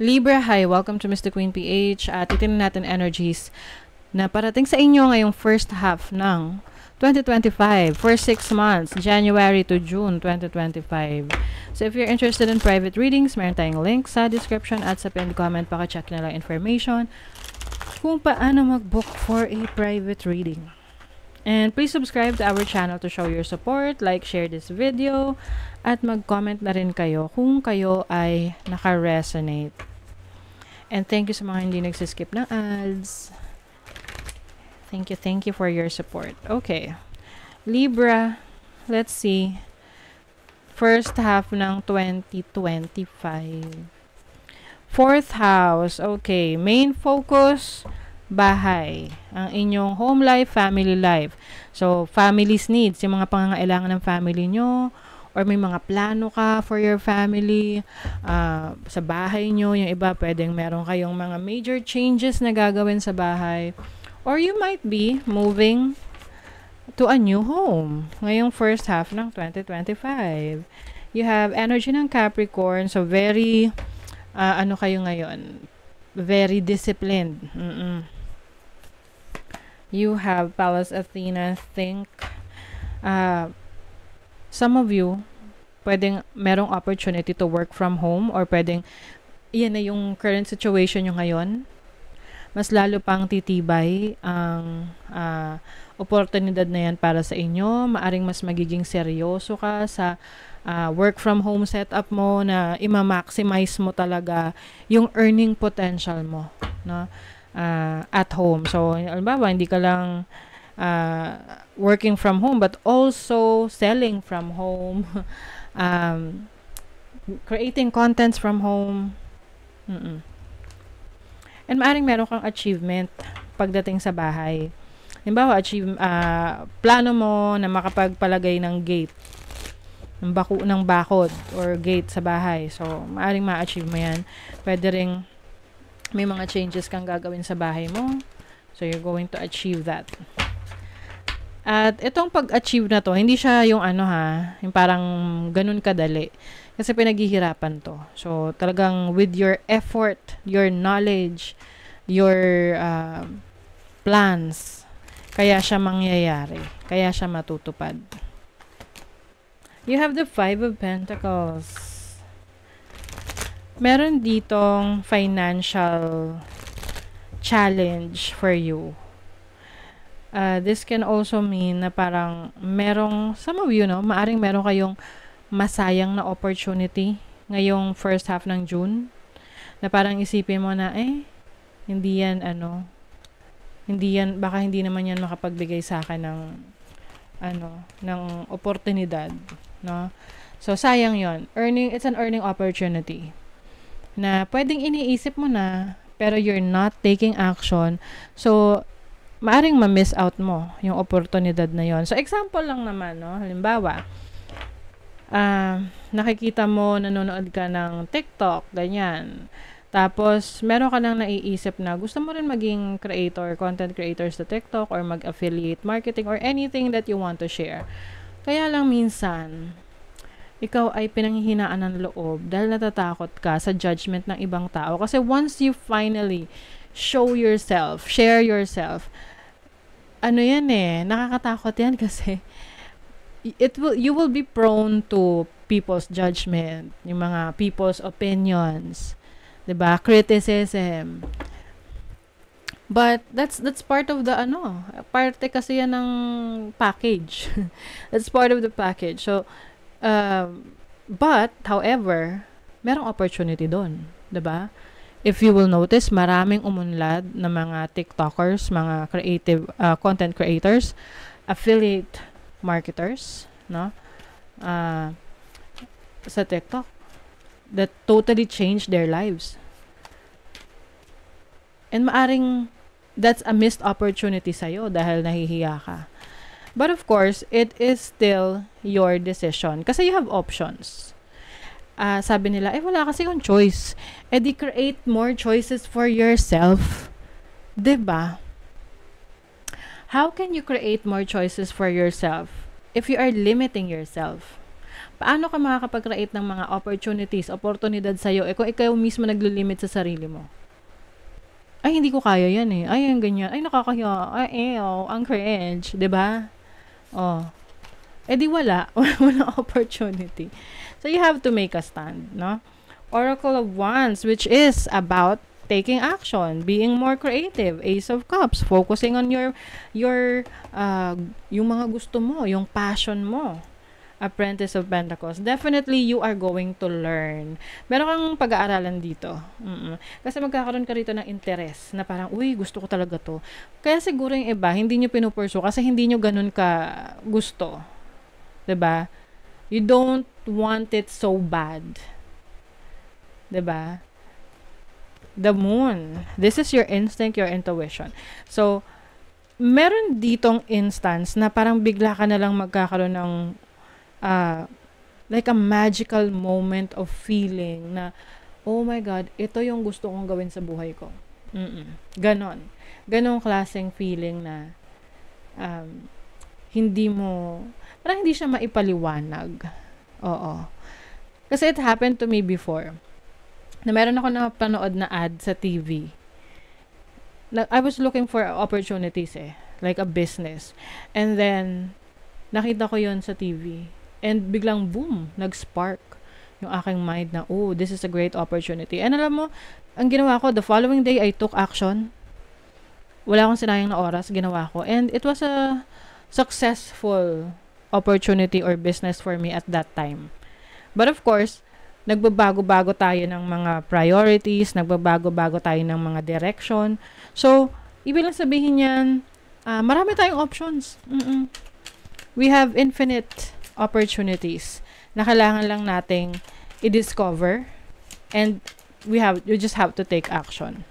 Libra, hi! Welcome to Mr. Queen PH. Titignan natin energies na parating sa inyo ngayong first half ng 2025 for 6 months, January to June 2025. So if you're interested in private readings, meron tayong link sa description at sa pinned comment. Paka-check na lang information kung paano mag-book for a private reading. And please subscribe to our channel to show your support, like, share this video, at mag-comment na rin kayo kung kayo ay naka-resonate. And thank you sa mga hindi nagsiskip ng ads. Thank you for your support. Okay. Libra, let's see. First half ng 2025. Fourth house, okay. Main focus, bahay. Ang inyong home life, family life. So, family's needs, yung mga pangangailangan ng family nyo, or may mga plano ka for your family, sa bahay nyo, yung iba, pwedeng meron kayong mga major changes na gagawin sa bahay. Or you might be moving to a new home ngayong first half ng 2025. You have energy ng Capricorn, so very, ano kayo ngayon? Very disciplined. You have Pallas Athena, think, some of you, pwedeng merong opportunity to work from home or pwedeng, yan na yung current situation nyo ngayon. Mas lalo pang titibay ang oportunidad na yan para sa inyo. Maaring mas magiging seryoso ka sa work from home setup mo na ima-maximize mo talaga yung earning potential mo, no? At home. So, halimbawa, hindi ka lang working from home but also selling from home, creating contents from home. And maaring meron kang achievement pagdating sa bahay. Halimbawa, plano mo na makapagpalagay ng gate, ng bakod or gate sa bahay. So, maaring ma-achieve mo yan. Pwede ring may mga changes kang gagawin sa bahay mo. So, you're going to achieve that. At itong pag-achieve na to, hindi siya yung yung parang ganun kadali. Kasi pinaghihirapan to. So, talagang with your effort, your knowledge, your plans, kaya siya mangyayari. Kaya siya matutupad. You have the Five of Pentacles. Meron ditong financial challenge for you. This can also mean na parang merong, some of you, maaring meron kayong masayang na opportunity ngayong first half ng June, na parang isipin mo na, hindi yan, baka hindi naman yan makapagbigay sa akin ng oportunidad, no? So, sayang yon. It's an earning opportunity na pwedeng iniisip mo na, pero you're not taking action. So, maaring ma-miss out mo yung oportunidad na yon. So, example lang naman, no? Halimbawa, nakikita mo, nanonood ka ng TikTok, ganyan. Tapos, meron ka nang naiisip na gusto mo rin maging creator, content creator sa TikTok, or mag-affiliate marketing, or anything that you want to share. Kaya lang minsan, ikaw ay pinanghihinaan ng loob dahil natatakot ka sa judgment ng ibang tao. Kasi once you finally show yourself, share yourself, nakakatakot yan kasi you will be prone to people's judgment, yung mga people's opinions, 'di ba? Criticism. But that's part of the parte kasi yan ng package. That's part of the package. So but however, merong opportunity doon, 'di ba? If you will notice, maraming umunlad na mga TikTokers, mga creative content creators, affiliate marketers, no? Sa TikTok that totally changed their lives. And maaring that's a missed opportunity sa'yo dahil nahihiya ka. But of course, it is still your decision kasi you have options. Sabi nila, wala kasi yung choice. Di create more choices for yourself. 'Di ba? How can you create more choices for yourself if you are limiting yourself? Paano ka makakapag-create ng mga opportunities, oportunidad sa'yo, kung ikaw mismo naglilimit sa sarili mo? Ay, hindi ko kaya yan eh. Ay, ang ganyan. Ay, nakakahiya. Ay, ang cringe. 'Di ba? Oh. Di wala. Walang opportunity. So, you have to make a stand, no? Oracle of Wands, which is about taking action, being more creative. Ace of Cups, focusing on yung mga gusto mo, yung passion mo. Apprentice of Pentacles. Definitely, you are going to learn. Meron kang pag-aaralan dito. Kasi magkakaroon ka rito ng interest na parang, uy, gusto ko talaga to. Kaya siguro yung iba, hindi nyo pinupursu kasi hindi nyo ganun ka gusto. 'Di ba? You don't want it so bad. 'Di ba? The Moon. This is your instinct, your intuition. So, meron ditong instance na parang bigla ka na lang magkakaroon ng like a magical moment of feeling na, oh my God, ito yung gusto kong gawin sa buhay ko. Ganon. Ganong klaseng feeling na parang hindi siya maipaliwanag. Oo. Kasi it happened to me before. Na meron ako napanood na ad sa TV. I was looking for opportunities like a business. And then, nakita ko yon sa TV. And biglang boom, nag-spark yung aking mind na, oh, this is a great opportunity. And alam mo, ang ginawa ko, the following day, I took action. Wala akong sinayang na oras, ginawa ko. And it was a successful opportunity or business for me at that time. But of course, nagbabago-bago tayo ng mga priorities, nagbabago-bago tayo ng mga direction. So, ibig lang sabihin yan, marami tayong options. We have infinite opportunities na kailangan lang nating i-discover and you just have to take action.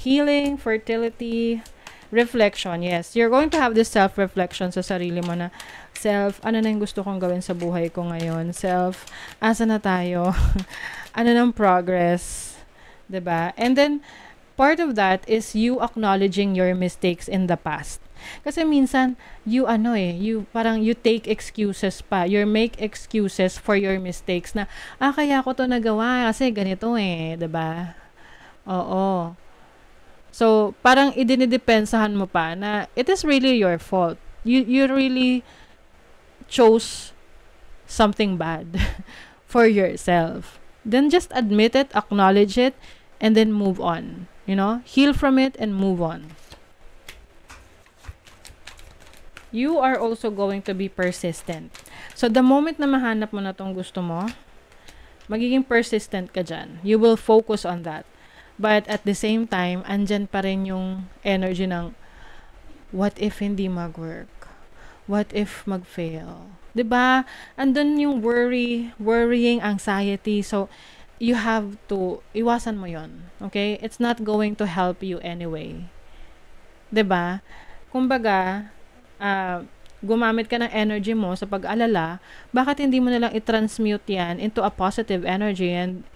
Healing, fertility, reflection, yes. You're going to have this self-reflection sa sarili mo na, self, ano na yung gusto kong gawin sa buhay ko ngayon? Self, asa na tayo? Ano ng progress? 'Di ba? And then, part of that is you acknowledging your mistakes in the past. Kasi minsan, you take excuses pa. You make excuses for your mistakes na, kaya ko to nagawa kasi ganito 'di ba? Oo. So, parang idinidepensahan mo pa na it is really your fault. You really chose something bad for yourself. Then just admit it, acknowledge it, and then move on. Heal from it and move on. You are also going to be persistent. So, the moment na mahanap mo na tong gusto mo, magiging persistent ka dyan. You will focus on that. But at the same time, andyan pa rin yung energy ng, what if hindi mag-work? What if mag-fail? 'Di ba? Andun yung worrying, anxiety. So, you have to, iwasan mo yon. Okay? It's not going to help you anyway. 'Di ba? Kumbaga, gumamit ka ng energy mo sa pag-alala, bakit hindi mo na lang i-transmute yan into a positive energy and,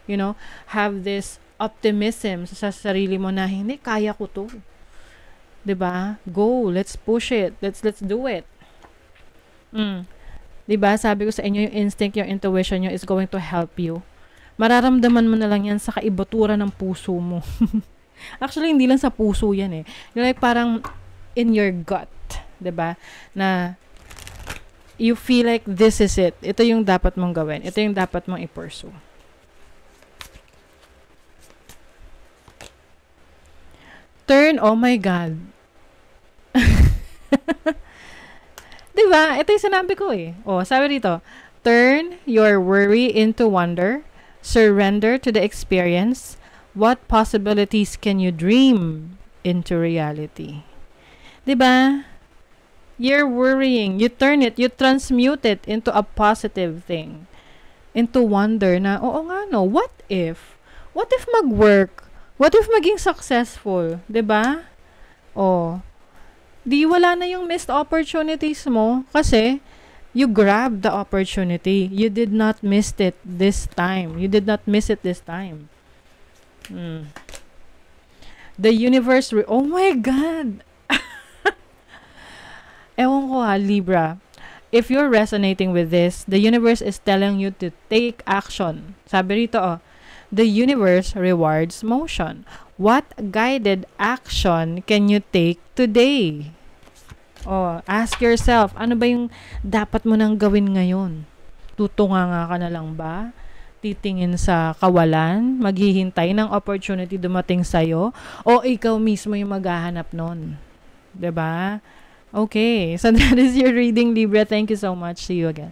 have this optimism sa sarili mo na, hindi, kaya ko to. 'Di ba? Go, let's push it. Let's do it. 'Di ba? Sabi ko sa inyo, yung instinct, yung intuition nyo is going to help you. Mararamdaman mo na lang yan sa kaibutura ng puso mo. Actually, hindi lang sa puso yan Like parang in your gut. 'Di ba? Na you feel like this is it. Ito yung dapat mong gawin. Ito yung dapat mong i-pursue. Turn, oh my God. 'Di ba? Ito yung sinabi ko sabi dito, turn your worry into wonder, surrender to the experience. What possibilities can you dream into reality? 'Di ba? You're worrying, you turn it, you transmute it into a positive thing. Into wonder na, oo nga no, what if? What if mag-work? What if maging successful? 'Di ba? Di wala na yung missed opportunities mo kasi you grabbed the opportunity. You did not miss it this time. The universe, oh my God! Ewan ko Libra. if you're resonating with this, the universe is telling you to take action. Sabi rito, the universe rewards motion. What guided action can you take today? Ask yourself, ano ba yung dapat mo nang gawin ngayon? Tutunganga ka na lang ba? Titingin sa kawalan? Maghihintay ng opportunity dumating sa'yo? O ikaw mismo yung maghahanap nun? 'Di ba? Okay, so that is your reading, Libra. Thank you so much. See you again.